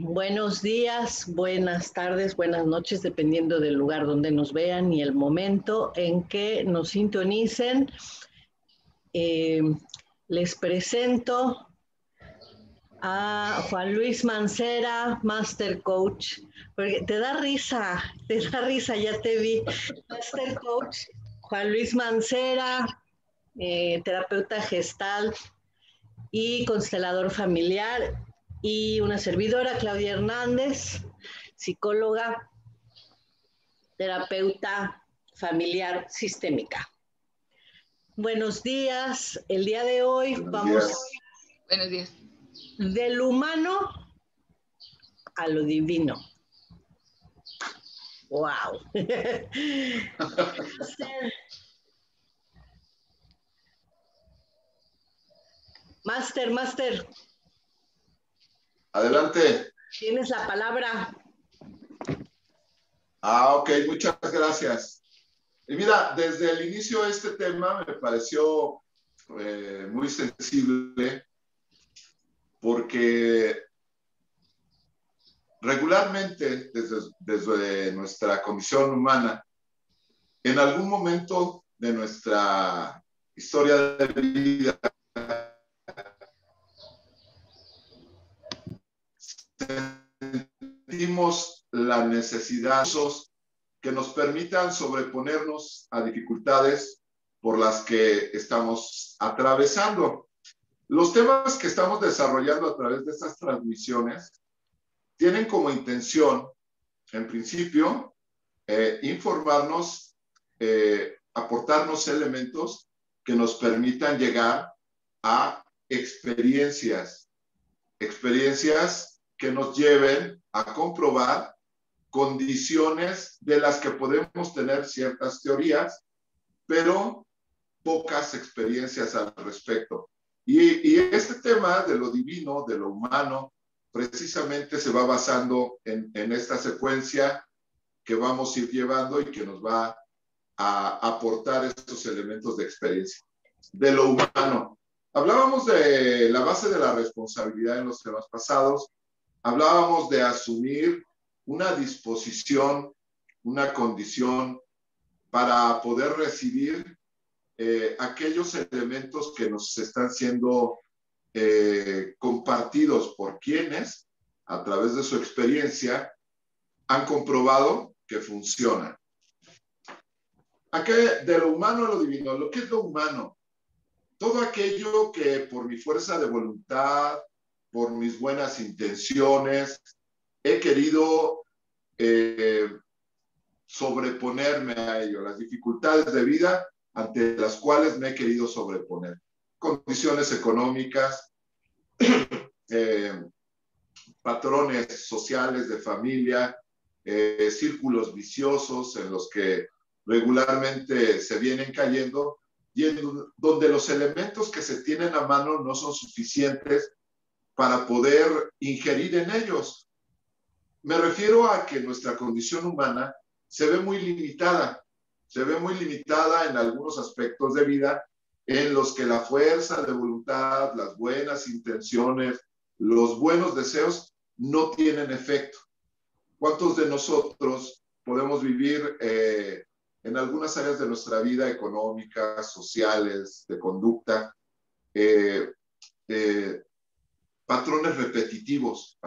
Buenos días, buenas tardes, buenas noches, dependiendo del lugar donde nos vean y el momento en que nos sintonicen. Les presento a Juan Luis Mancera, Master Coach, porque te da risa, ya te vi. Master Coach, Juan Luis Mancera, terapeuta gestal y constelador familiar, y una servidora, Claudia Hernández, psicóloga, terapeuta familiar sistémica. Buenos días, el día de hoy vamos Buenos días. Del humano a lo divino. ¡Wow! Master. Adelante. Tienes la palabra. Ok, muchas gracias. Y mira, desde el inicio de este tema me pareció muy sensible porque regularmente desde nuestra condición humana, en algún momento de nuestra historia de vida, sentimos la necesidad que nos permitan sobreponernos a dificultades por las que estamos atravesando. Los temas que estamos desarrollando a través de estas transmisiones tienen como intención, en principio, informarnos, aportarnos elementos que nos permitan llegar a experiencias que nos lleven a comprobar condiciones de las que podemos tener ciertas teorías, pero pocas experiencias al respecto. Y este tema de lo divino, de lo humano, precisamente se va basando en esta secuencia que vamos a ir llevando y que nos va a aportar estos elementos de experiencia. De lo humano. Hablábamos de la base de la responsabilidad en los temas pasados. Hablábamos de asumir una disposición, una condición para poder recibir aquellos elementos que nos están siendo compartidos por quienes, a través de su experiencia, han comprobado que funcionan. ¿A qué? De lo humano a lo divino. ¿Lo que es lo humano? Todo aquello que por mi fuerza de voluntad, por mis buenas intenciones, he querido sobreponerme a ello, las dificultades de vida ante las cuales me he querido sobreponer. Condiciones económicas, patrones sociales de familia, círculos viciosos en los que regularmente se vienen cayendo y en donde los elementos que se tienen a mano no son suficientes para poder ingerir en ellos. Me refiero a que nuestra condición humana se ve muy limitada en algunos aspectos de vida en los que la fuerza de voluntad, las buenas intenciones, los buenos deseos no tienen efecto. ¿Cuántos de nosotros podemos vivir en algunas áreas de nuestra vida económicas, sociales, de conducta, patrones repetitivos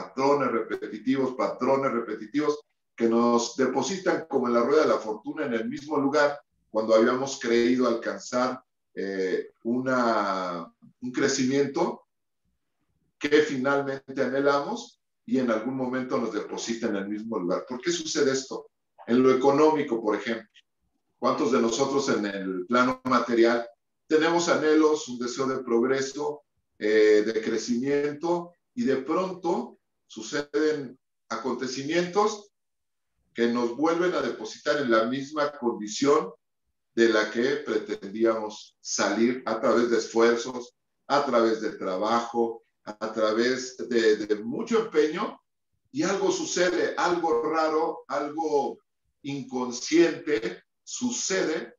que nos depositan como en la rueda de la fortuna en el mismo lugar cuando habíamos creído alcanzar un crecimiento que finalmente anhelamos y en algún momento nos deposita en el mismo lugar? ¿Por qué sucede esto? En lo económico, por ejemplo. ¿Cuántos de nosotros en el plano material tenemos anhelos, un deseo de progreso, de crecimiento, y de pronto suceden acontecimientos que nos vuelven a depositar en la misma condición de la que pretendíamos salir a través de esfuerzos, a través de trabajo, a través de mucho empeño, y algo sucede, algo raro, algo inconsciente sucede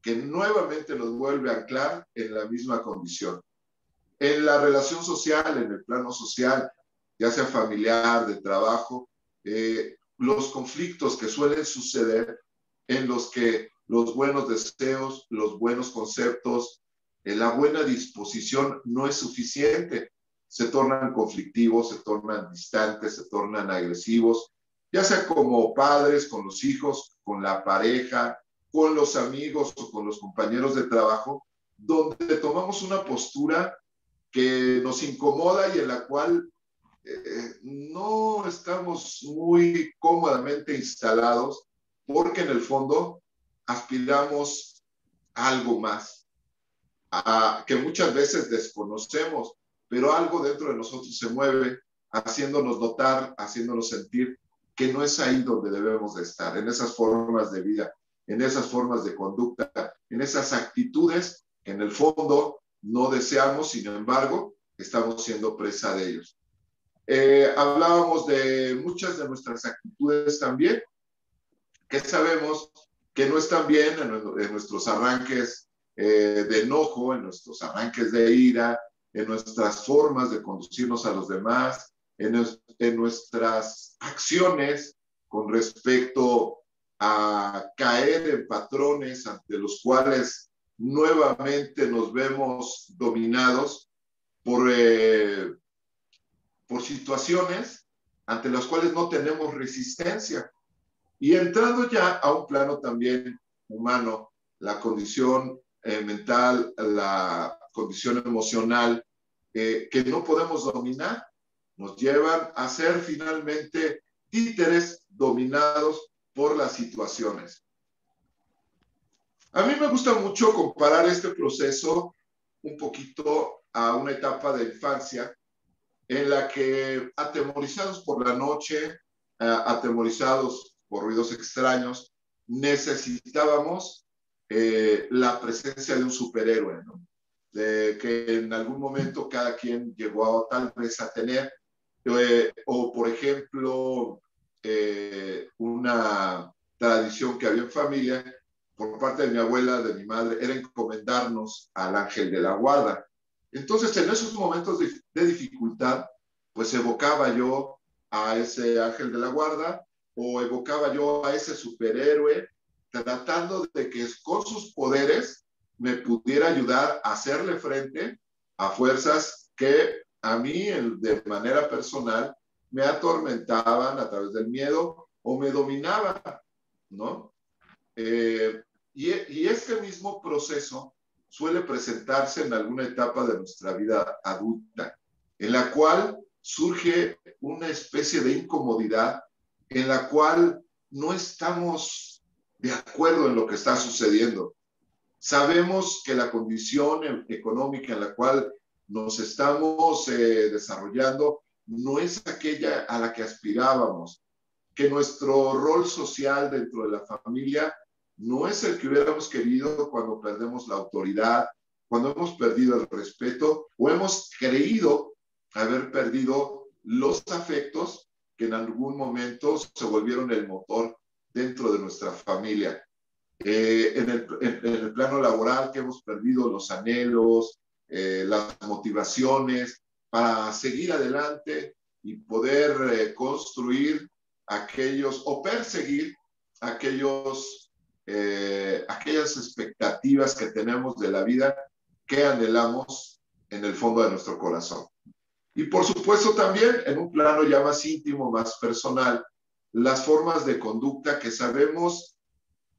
que nuevamente nos vuelve a anclar en la misma condición. En la relación social, en el plano social, ya sea familiar, de trabajo, los conflictos que suelen suceder en los que los buenos deseos, los buenos conceptos, la buena disposición no es suficiente. Se tornan conflictivos, se tornan distantes, se tornan agresivos, ya sea como padres, con los hijos, con la pareja, con los amigos o con los compañeros de trabajo, donde tomamos una postura que nos incomoda y en la cual no estamos muy cómodamente instalados, porque en el fondo aspiramos a algo más, que muchas veces desconocemos, pero algo dentro de nosotros se mueve, haciéndonos notar, haciéndonos sentir que no es ahí donde debemos de estar, en esas formas de vida, en esas formas de conducta, en esas actitudes que en el fondo no deseamos, sin embargo, estamos siendo presa de ellos. Hablábamos de muchas de nuestras actitudes también, que sabemos que no están bien en nuestros arranques de enojo, en nuestros arranques de ira, en nuestras formas de conducirnos a los demás, en nuestras acciones con respecto a caer en patrones ante los cuales nuevamente nos vemos dominados por situaciones ante las cuales no tenemos resistencia. Y entrando ya a un plano también humano, la condición mental, la condición emocional, que no podemos dominar, nos llevan a ser finalmente títeres dominados por las situaciones. A mí me gusta mucho comparar este proceso un poquito a una etapa de infancia en la que, atemorizados por la noche, atemorizados por ruidos extraños, necesitábamos la presencia de un superhéroe, ¿no? De que en algún momento cada quien llegó a, tal vez a tener, o por ejemplo, una tradición que había en familia por parte de mi abuela, de mi madre, era encomendarnos al ángel de la guarda. Entonces, en esos momentos de dificultad, pues evocaba yo a ese ángel de la guarda o evocaba yo a ese superhéroe, tratando de que con sus poderes me pudiera ayudar a hacerle frente a fuerzas que a mí, de manera personal, me atormentaban a través del miedo o me dominaban, ¿no? Y este mismo proceso suele presentarse en alguna etapa de nuestra vida adulta, en la cual surge una especie de incomodidad, en la cual no estamos de acuerdo en lo que está sucediendo. Sabemos que la condición económica en la cual nos estamos desarrollando no es aquella a la que aspirábamos, que nuestro rol social dentro de la familia no es el que hubiéramos querido cuando perdemos la autoridad, cuando hemos perdido el respeto o hemos creído haber perdido los afectos que en algún momento se volvieron el motor dentro de nuestra familia. En el plano laboral, que hemos perdido los anhelos, las motivaciones para seguir adelante y poder construir aquellos o perseguir aquellas expectativas que tenemos de la vida que anhelamos en el fondo de nuestro corazón. Y por supuesto también en un plano ya más íntimo, más personal, las formas de conducta que sabemos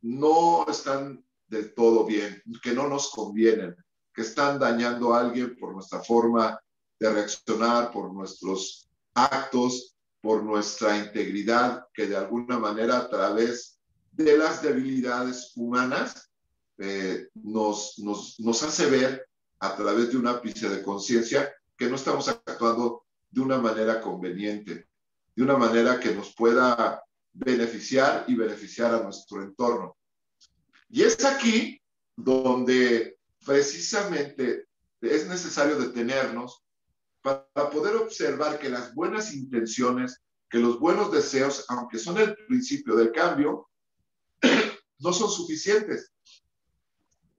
no están del todo bien, que no nos convienen, que están dañando a alguien por nuestra forma de reaccionar, por nuestros actos, por nuestra integridad, que de alguna manera a través de las debilidades humanas nos hace ver a través de un ápice de conciencia que no estamos actuando de una manera conveniente, de una manera que nos pueda beneficiar y beneficiar a nuestro entorno. Y es aquí donde precisamente es necesario detenernos para poder observar que las buenas intenciones, que los buenos deseos, aunque son el principio del cambio, no son suficientes.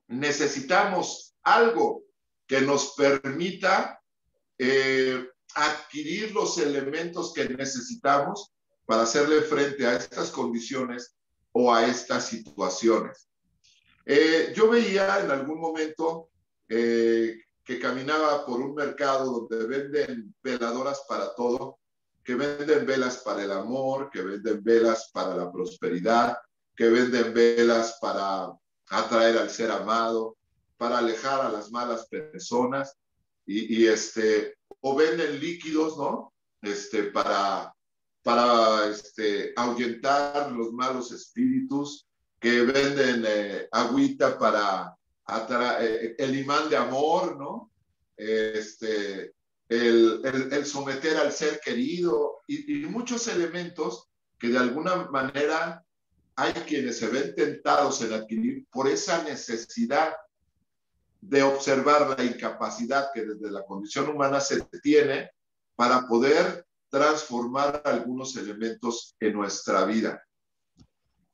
Necesitamos algo que nos permita adquirir los elementos que necesitamos para hacerle frente a estas condiciones o a estas situaciones. Yo veía en algún momento que caminaba por un mercado donde venden veladoras para todo, que venden velas para el amor, que venden velas para la prosperidad, que venden velas para atraer al ser amado, para alejar a las malas personas, o venden líquidos, ¿no? Para ahuyentar los malos espíritus, que venden agüita para el imán de amor, ¿no? El someter al ser querido y muchos elementos que de alguna manera hay quienes se ven tentados en adquirir por esa necesidad de observar la incapacidad que desde la condición humana se tiene para poder transformar algunos elementos en nuestra vida.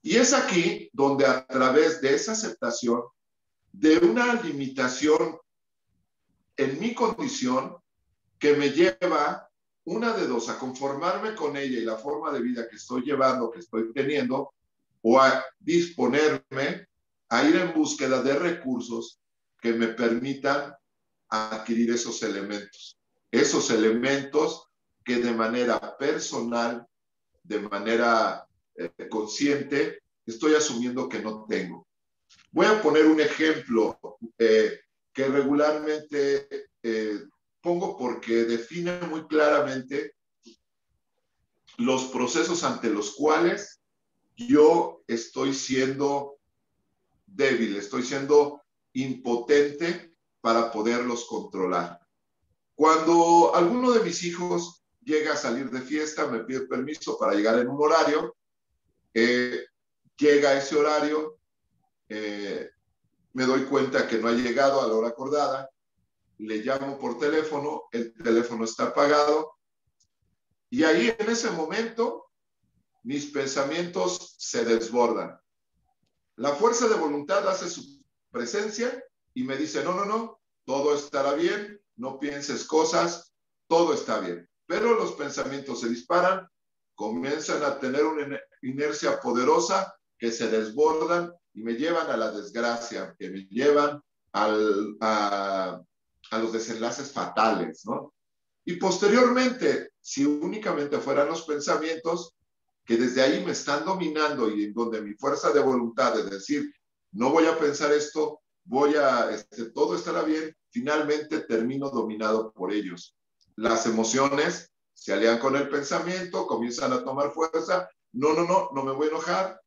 Y es aquí donde a través de esa aceptación de una limitación en mi condición que me lleva una de dos, a conformarme con ella y la forma de vida que estoy llevando, que estoy teniendo, o a disponerme a ir en búsqueda de recursos que me permitan adquirir esos elementos que de manera personal, de manera consciente, estoy asumiendo que no tengo. Voy a poner un ejemplo que regularmente pongo porque define muy claramente los procesos ante los cuales yo estoy siendo débil, estoy siendo impotente para poderlos controlar. Cuando alguno de mis hijos llega a salir de fiesta, me pide permiso para llegar en un horario, llega ese horario, me doy cuenta que no ha llegado a la hora acordada, le llamo por teléfono, el teléfono está apagado, y ahí en ese momento mis pensamientos se desbordan. La fuerza de voluntad hace su presencia y me dice, no, todo estará bien, no pienses cosas, todo está bien. Pero los pensamientos se disparan, comienzan a tener una inercia poderosa que se desbordan y me llevan a la desgracia, que me llevan a los desenlaces fatales, ¿no? Y posteriormente, si únicamente fueran los pensamientos que desde ahí me están dominando y en donde mi fuerza de voluntad es decir, no voy a pensar esto, todo estará bien, finalmente termino dominado por ellos. Las emociones se alían con el pensamiento, comienzan a tomar fuerza, no me voy a enojar,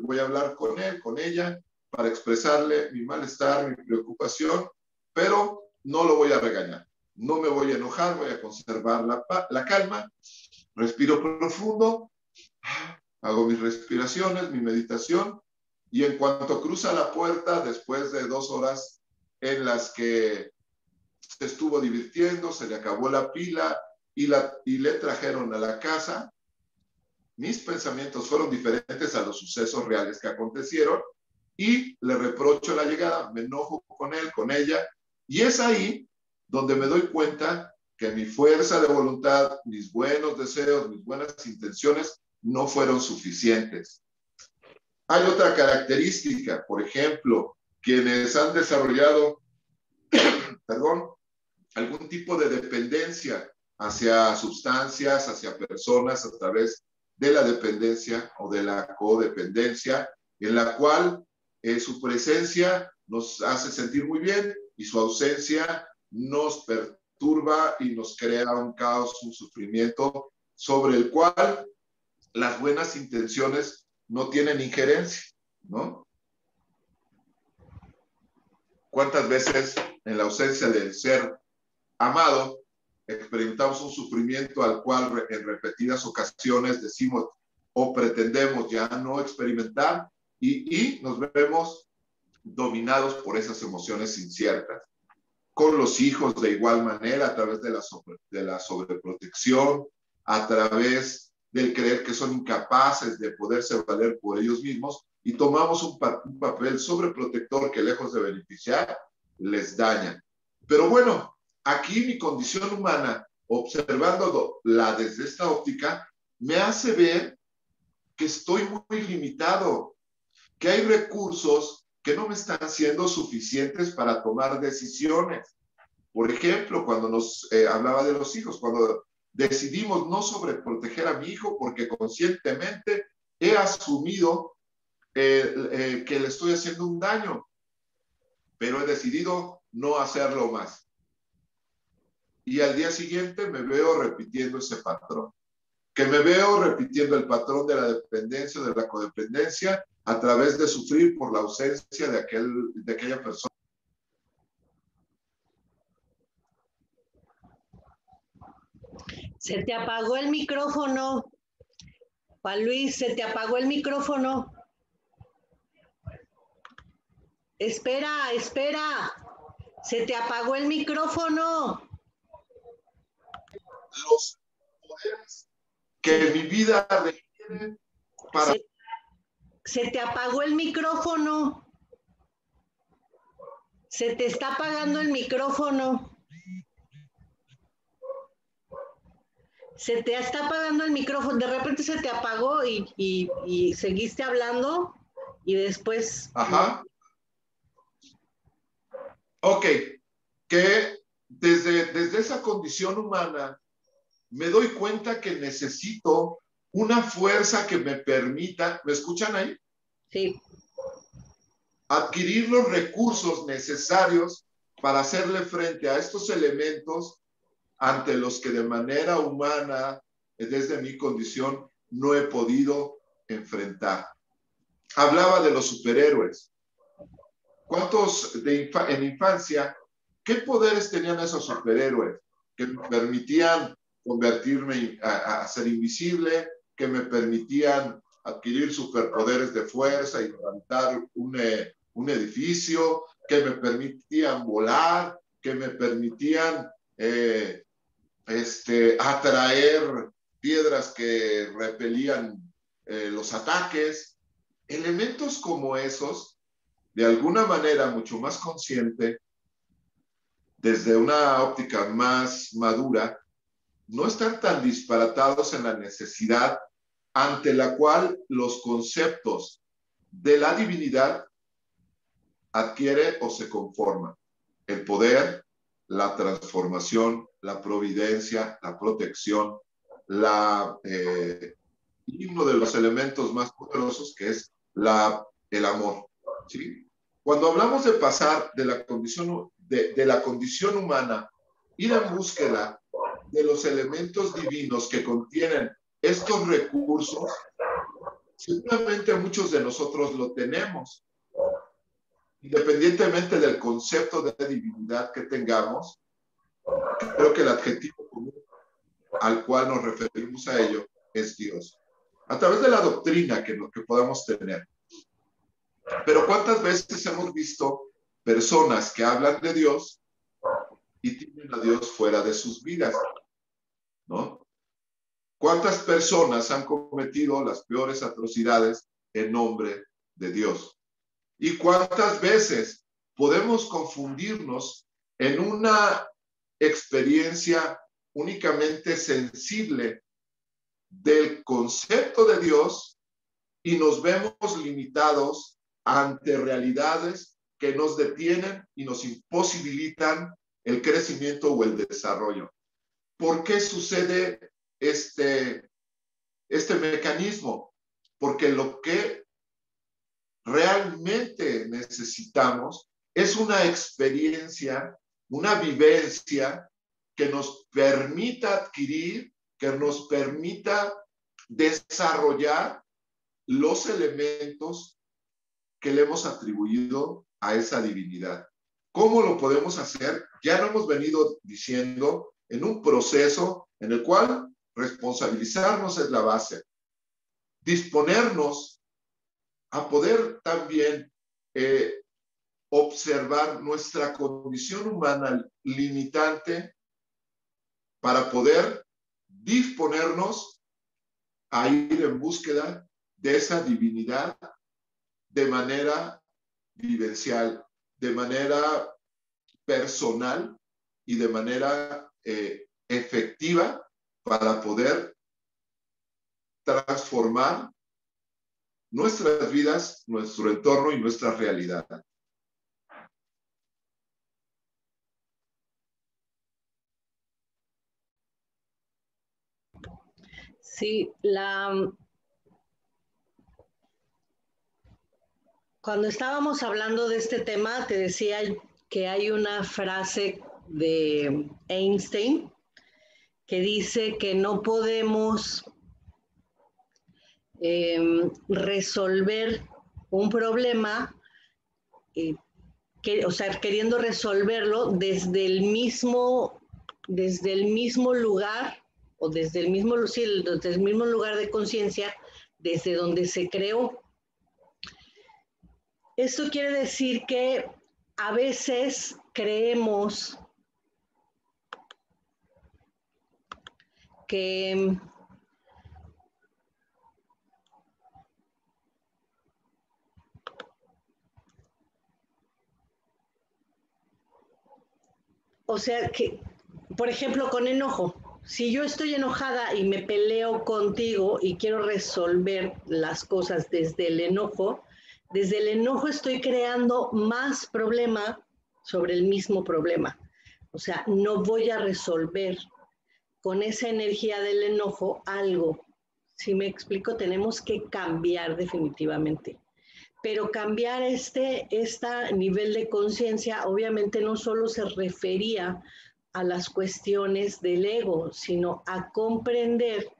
voy a hablar con él, con ella, para expresarle mi malestar, mi preocupación, pero no lo voy a regañar, no me voy a enojar, voy a conservar la calma, respiro profundo, hago mis respiraciones, mi meditación, y en cuanto cruza la puerta, después de 2 horas en las que se estuvo divirtiendo, se le acabó la pila y le trajeron a la casa, mis pensamientos fueron diferentes a los sucesos reales que acontecieron y le reprocho la llegada, me enojo con él, con ella, y es ahí donde me doy cuenta que mi fuerza de voluntad, mis buenos deseos, mis buenas intenciones no fueron suficientes. Hay otra característica, por ejemplo, quienes han desarrollado, algún tipo de dependencia hacia sustancias, hacia personas a través de la dependencia o de la codependencia, en la cual su presencia nos hace sentir muy bien y su ausencia nos perturba y nos crea un caos, un sufrimiento sobre el cual las buenas intenciones no tienen injerencia, ¿no? ¿Cuántas veces en la ausencia del ser amado experimentamos un sufrimiento al cual en repetidas ocasiones decimos o pretendemos ya no experimentar y nos vemos dominados por esas emociones inciertas? Con los hijos de igual manera, a través de la sobreprotección, a través del creer que son incapaces de poderse valer por ellos mismos y tomamos un papel sobreprotector que lejos de beneficiar, les daña. Pero bueno, aquí mi condición humana, observándola desde esta óptica, me hace ver que estoy muy limitado, que hay recursos que no me están siendo suficientes para tomar decisiones. Por ejemplo, cuando nos hablaba de los hijos, cuando decidimos no sobreproteger a mi hijo porque conscientemente he asumido que le estoy haciendo un daño, pero he decidido no hacerlo más. Y al día siguiente me veo repitiendo ese patrón, que me veo repitiendo el patrón de la dependencia, de la codependencia, a través de sufrir por la ausencia de aquella persona. Se te apagó el micrófono. Juan Luis, se te apagó el micrófono. Espera, espera. Se te apagó el micrófono. Los poderes que mi vida requiere para... Se te apagó el micrófono. Se te está apagando el micrófono. Se te está apagando el micrófono. De repente se te apagó y seguiste hablando y después... Ajá. Ok. Que desde esa condición humana me doy cuenta que necesito una fuerza que me permita, ¿me escuchan ahí? Sí. Adquirir los recursos necesarios para hacerle frente a estos elementos ante los que de manera humana, desde mi condición, no he podido enfrentar. Hablaba de los superhéroes. ¿Cuántos en infancia, qué poderes tenían esos superhéroes? Que me permitían convertirme a ser invisible, que me permitían adquirir superpoderes de fuerza y levantar un edificio, que me permitían volar, que me permitían atraer piedras que repelían los ataques. Elementos como esos, de alguna manera mucho más consciente, desde una óptica más madura, no están tan disparatados en la necesidad ante la cual los conceptos de la divinidad adquiere o se conforman. El poder, la transformación, la providencia, la protección, y uno de los elementos más poderosos que es el amor. ¿Sí? Cuando hablamos de pasar de la condición humana, ir en búsqueda de los elementos divinos que contienen estos recursos, seguramente muchos de nosotros lo tenemos. Independientemente del concepto de divinidad que tengamos, creo que el adjetivo común al cual nos referimos a ello es Dios. A través de la doctrina que podamos tener. Pero ¿cuántas veces hemos visto personas que hablan de Dios y tienen a Dios fuera de sus vidas? ¿No? ¿Cuántas personas han cometido las peores atrocidades en nombre de Dios? ¿Y cuántas veces podemos confundirnos en una experiencia únicamente sensible del concepto de Dios y nos vemos limitados ante realidades que nos detienen y nos imposibilitan el crecimiento o el desarrollo? ¿Por qué sucede este mecanismo? Porque lo que realmente necesitamos es una experiencia, una vivencia que nos permita adquirir, que nos permita desarrollar los elementos que le hemos atribuido a esa divinidad. ¿Cómo lo podemos hacer? Ya lo hemos venido diciendo en un proceso en el cual responsabilizarnos es la base. Disponernos a poder también observar nuestra condición humana limitante para poder disponernos a ir en búsqueda de esa divinidad de manera vivencial, de manera personal, y de manera efectiva para poder transformar nuestras vidas, nuestro entorno y nuestra realidad. Sí, cuando estábamos hablando de este tema, te decía que hay una frase de Einstein que dice que no podemos resolver un problema, o sea, queriendo resolverlo desde el mismo lugar, o desde el mismo lugar de conciencia, desde donde se creó. Esto quiere decir que a veces creemos que o sea, que, por ejemplo, con enojo, si yo estoy enojada y me peleo contigo y quiero resolver las cosas desde el enojo estoy creando más problema sobre el mismo problema. O sea, no voy a resolver con esa energía del enojo algo. Si me explico, tenemos que cambiar definitivamente. Pero cambiar este nivel de conciencia obviamente no solo se refería a las cuestiones del ego, sino a comprender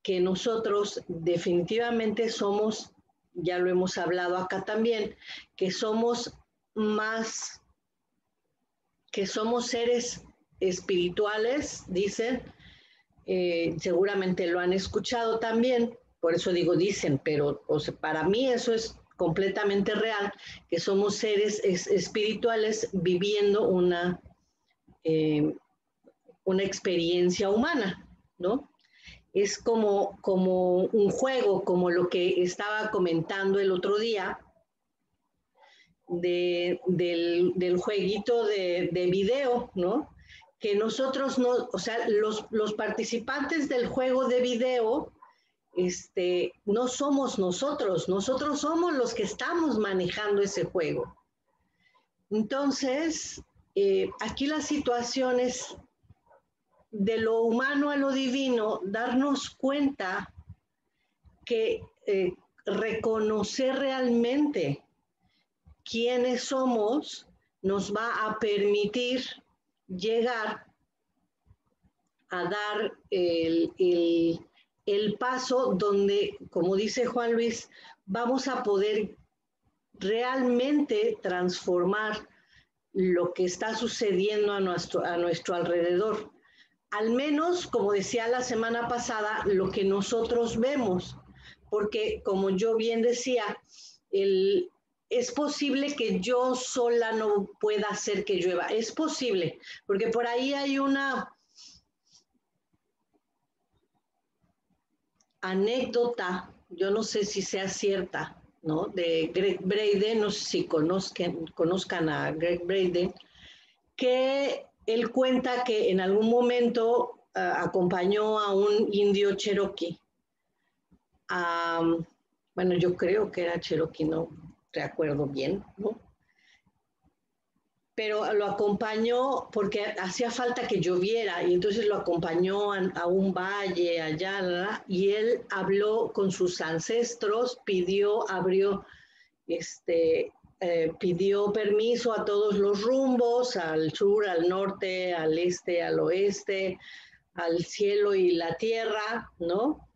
que nosotros definitivamente somos, ya lo hemos hablado acá también, que somos seres espirituales, dicen, seguramente lo han escuchado también, por eso digo dicen, pero o sea, para mí eso es completamente real, que somos seres espirituales viviendo una experiencia humana, ¿no? Es como un juego, como lo que estaba comentando el otro día, del jueguito de video, ¿no? Que nosotros no, o sea, los participantes del juego de video, no somos nosotros somos los que estamos manejando ese juego. Entonces, aquí la situación es de lo humano a lo divino, darnos cuenta que reconocer realmente quiénes somos nos va a permitir llegar a dar el paso donde, como dice Juan Luis, vamos a poder realmente transformar lo que está sucediendo a nuestro alrededor. Al menos, como decía la semana pasada, lo que nosotros vemos, porque como yo bien decía, es posible que yo sola no pueda hacer que llueva, es posible, porque por ahí hay una anécdota, yo no sé si sea cierta, ¿no? De Greg Braden, no sé si conozcan a Greg Braden, que él cuenta que en algún momento acompañó a un indio cherokee. Bueno, yo creo que era cherokee, no recuerdo bien, ¿no? Pero lo acompañó porque hacía falta que lloviera y entonces lo acompañó a un valle allá y él habló con sus ancestros, pidió permiso a todos los rumbos, al sur, al norte, al este, al oeste, al cielo y la tierra, ¿no?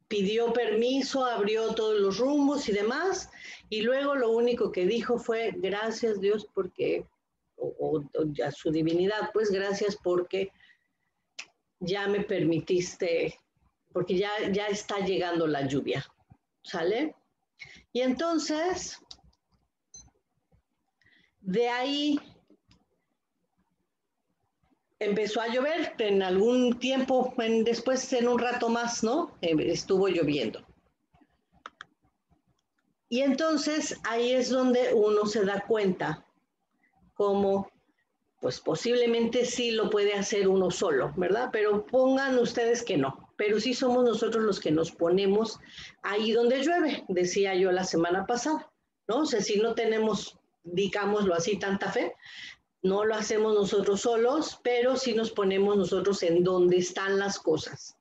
Pidió permiso, abrió todos los rumbos y demás, y luego lo único que dijo fue, gracias Dios porque, o a su divinidad, pues gracias porque ya me permitiste, porque ya está llegando la lluvia, ¿sale? Y entonces, de ahí empezó a llover, en algún tiempo, después en un rato más, ¿no? Estuvo lloviendo. Y entonces ahí es donde uno se da cuenta como pues posiblemente sí lo puede hacer uno solo, ¿verdad? Pero pongan ustedes que no. Pero sí somos nosotros los que nos ponemos ahí donde llueve, decía yo la semana pasada, ¿no? O sea, si no tenemos, digámoslo así, tanta fe, no lo hacemos nosotros solos, pero sí nos ponemos nosotros en donde están las cosas.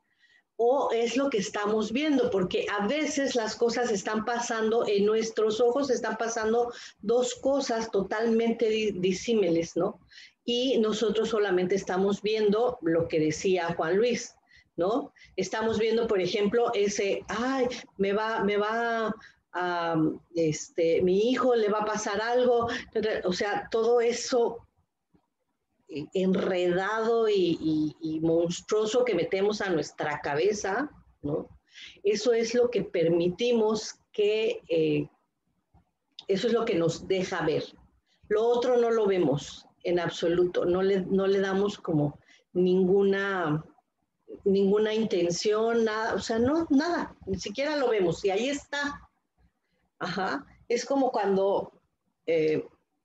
O es lo que estamos viendo, porque a veces las cosas están pasando en nuestros ojos, están pasando dos cosas totalmente disímiles, ¿no? Y nosotros solamente estamos viendo lo que decía Juan Luis, ¿no? Estamos viendo, por ejemplo, ese, ay, mi hijo le va a pasar algo, o sea, todo eso enredado y monstruoso que metemos a nuestra cabeza, ¿no? Eso es lo que permitimos eso es lo que nos deja ver. Lo otro no lo vemos en absoluto, no le damos como ninguna intención, nada, o sea, no, nada, ni siquiera lo vemos, y ahí está. Ajá. Es como cuando,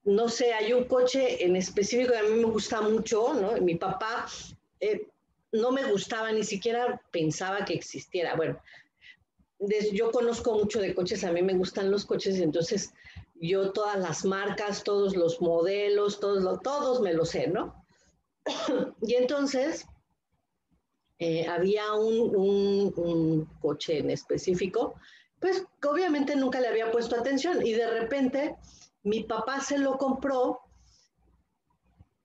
no sé, hay un coche en específico que a mí me gusta mucho, ¿no? Mi papá no me gustaba, ni siquiera pensaba que existiera. Bueno, yo conozco mucho de coches, a mí me gustan los coches, entonces yo todas las marcas, todos los modelos, todos me los sé, ¿no? Y entonces había un coche en específico, pues que obviamente nunca le había puesto atención y de repente mi papá se lo compró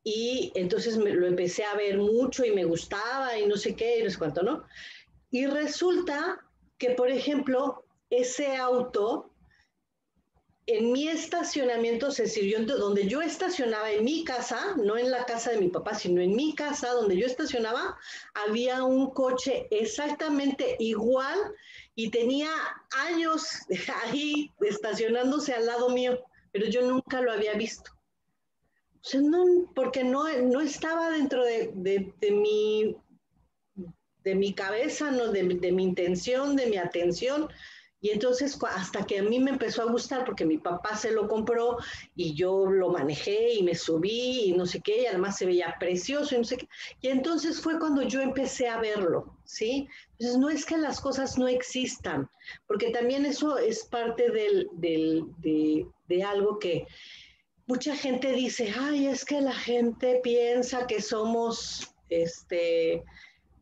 y entonces lo empecé a ver mucho y me gustaba y no sé qué y no sé cuánto, ¿no? Y resulta que, por ejemplo, ese auto en mi estacionamiento, es decir, donde yo estacionaba en mi casa, no en la casa de mi papá, sino en mi casa, donde yo estacionaba, había un coche exactamente igual y tenía años ahí estacionándose al lado mío, pero yo nunca lo había visto. O sea, no, porque no estaba dentro de mi cabeza, ¿no? de mi intención, de mi atención. Y entonces hasta que a mí me empezó a gustar porque mi papá se lo compró y yo lo manejé y me subí y no sé qué, y además se veía precioso y no sé qué. Y entonces fue cuando yo empecé a verlo, ¿sí? Entonces no es que las cosas no existan, porque también eso es parte de algo que mucha gente dice, ay, es que la gente piensa que somos,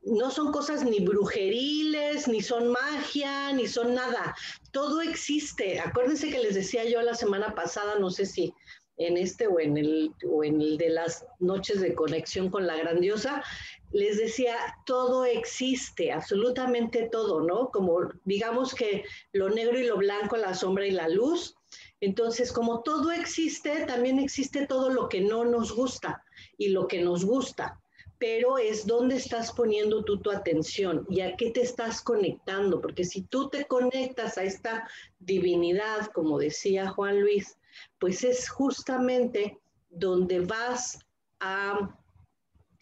no son cosas ni brujeriles, ni son magia, ni son nada. Todo existe. Acuérdense que les decía yo la semana pasada, no sé si en este o en el de las noches de conexión con la grandiosa, les decía, todo existe, absolutamente todo, ¿no? Como digamos que lo negro y lo blanco, la sombra y la luz. Entonces, como todo existe, también existe todo lo que no nos gusta y lo que nos gusta, pero es dónde estás poniendo tú tu atención y a qué te estás conectando, porque si tú te conectas a esta divinidad, como decía Juan Luis, pues es justamente donde vas a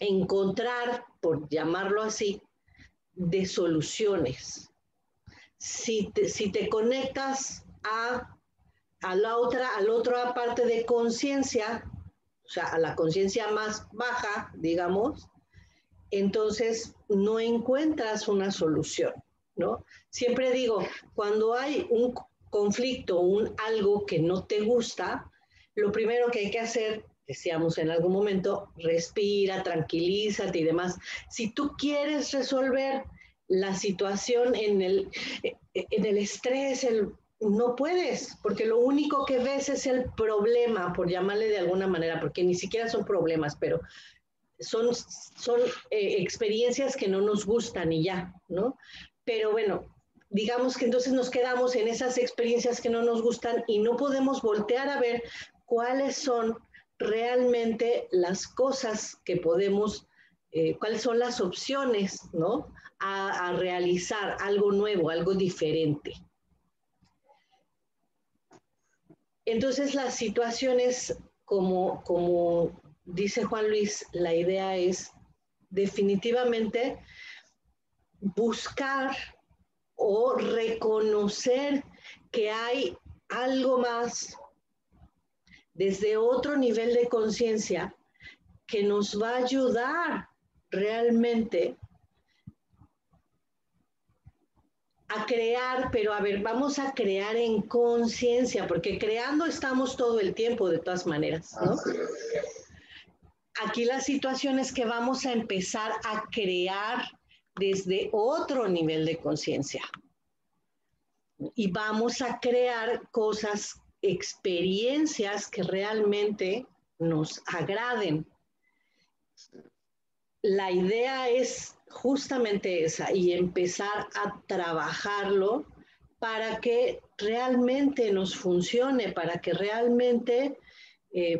encontrar, por llamarlo así, de soluciones. Si te conectas a la otra parte de conciencia, o sea, a la conciencia más baja, digamos, entonces no encuentras una solución, ¿no? Siempre digo, cuando hay un conflicto, algo que no te gusta, lo primero que hay que hacer, decíamos en algún momento, respira, tranquilízate y demás. Si tú quieres resolver la situación en el estrés, no puedes, porque lo único que ves es el problema, por llamarle de alguna manera, porque ni siquiera son problemas, pero son experiencias que no nos gustan y ya, ¿no? Pero bueno, digamos que entonces nos quedamos en esas experiencias que no nos gustan y no podemos voltear a ver cuáles son realmente las cosas que podemos, cuáles son las opciones, ¿no? A realizar algo nuevo, algo diferente. Entonces las situaciones, como dice Juan Luis, la idea es definitivamente buscar o reconocer que hay algo más desde otro nivel de conciencia que nos va a ayudar realmente a crear, pero a ver, vamos a crear en conciencia, porque creando estamos todo el tiempo de todas maneras, ¿no? Aquí la situación es que vamos a empezar a crear desde otro nivel de conciencia y vamos a crear cosas, experiencias que realmente nos agraden. La idea es justamente esa y empezar a trabajarlo para que realmente nos funcione, para que realmente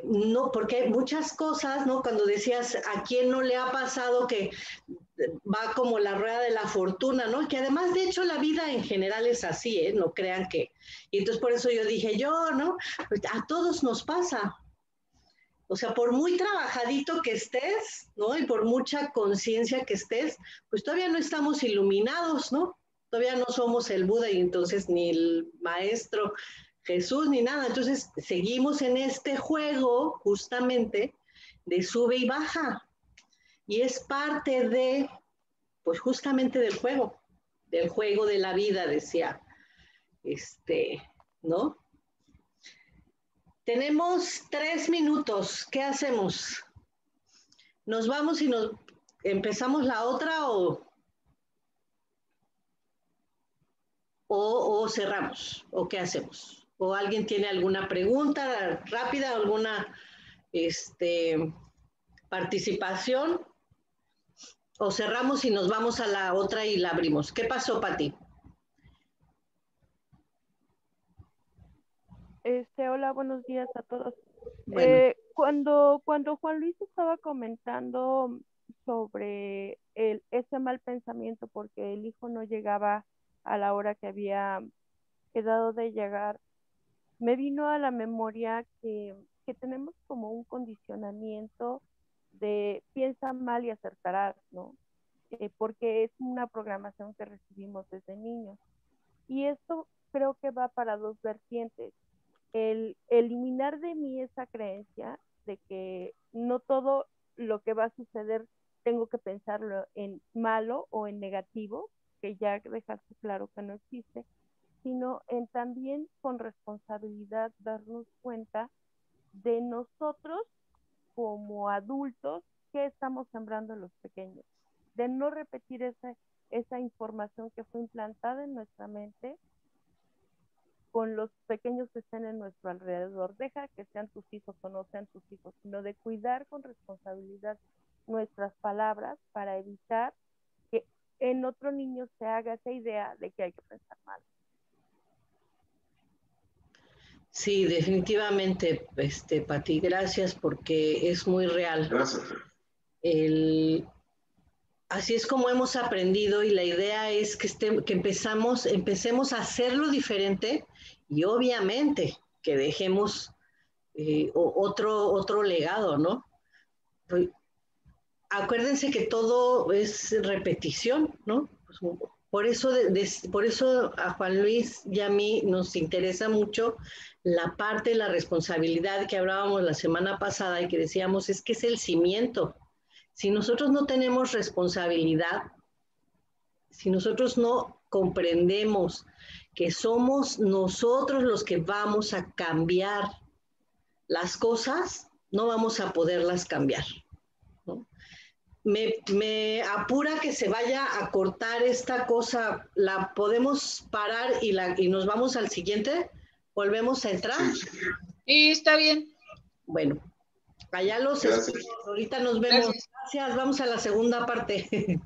no, porque hay muchas cosas, ¿no? Cuando decías a quién no le ha pasado que va como la rueda de la fortuna, ¿no? Que además, de hecho, la vida en general es así, ¿eh? No crean que. Y entonces por eso yo dije, yo, ¿no? Pues a todos nos pasa. O sea, por muy trabajadito que estés, ¿no? Y por mucha conciencia que estés, pues todavía no estamos iluminados, ¿no? Todavía no somos el Buda y entonces ni el maestro Jesús ni nada. Entonces seguimos en este juego justamente de sube y baja. Y es parte de, pues justamente del juego de la vida, decía, ¿no? Tenemos 3 minutos. ¿Qué hacemos? ¿Nos vamos y nos empezamos la otra o cerramos? ¿O qué hacemos? ¿O alguien tiene alguna pregunta rápida, alguna participación? ¿O cerramos y nos vamos a la otra y la abrimos? ¿Qué pasó, Pati? Hola, buenos días a todos. Bueno. Cuando Juan Luis estaba comentando sobre ese mal pensamiento porque el hijo no llegaba a la hora que había quedado de llegar, me vino a la memoria que tenemos como un condicionamiento de piensa mal y acertarás, ¿no? Porque es una programación que recibimos desde niños. Y esto creo que va para dos vertientes. El eliminar de mí esa creencia de que no todo lo que va a suceder tengo que pensarlo en malo o en negativo, que ya dejaste claro que no existe, sino en también con responsabilidad darnos cuenta de nosotros como adultos qué estamos sembrando en los pequeños, de no repetir esa información que fue implantada en nuestra mente con los pequeños que estén en nuestro alrededor. Deja que sean tus hijos o no sean tus hijos, sino de cuidar con responsabilidad nuestras palabras para evitar que en otro niño se haga esa idea de que hay que pensar mal. Sí, definitivamente, Pati, gracias porque es muy real. Gracias. Así es como hemos aprendido y la idea es que empecemos a hacerlo diferente y obviamente que dejemos otro legado, ¿no? Pues, acuérdense que todo es repetición, ¿no? Pues, por eso a Juan Luis y a mí nos interesa mucho la parte de la responsabilidad que hablábamos la semana pasada y que decíamos es que es el cimiento. Si nosotros no tenemos responsabilidad, si nosotros no comprendemos que somos nosotros los que vamos a cambiar las cosas, no vamos a poderlas cambiar, ¿no? Me apura que se vaya a cortar esta cosa. ¿La podemos parar y nos vamos al siguiente? ¿Volvemos a entrar? Sí, está bien. Bueno, allá los escucho. Ahorita nos vemos. Gracias. Vamos a la segunda parte.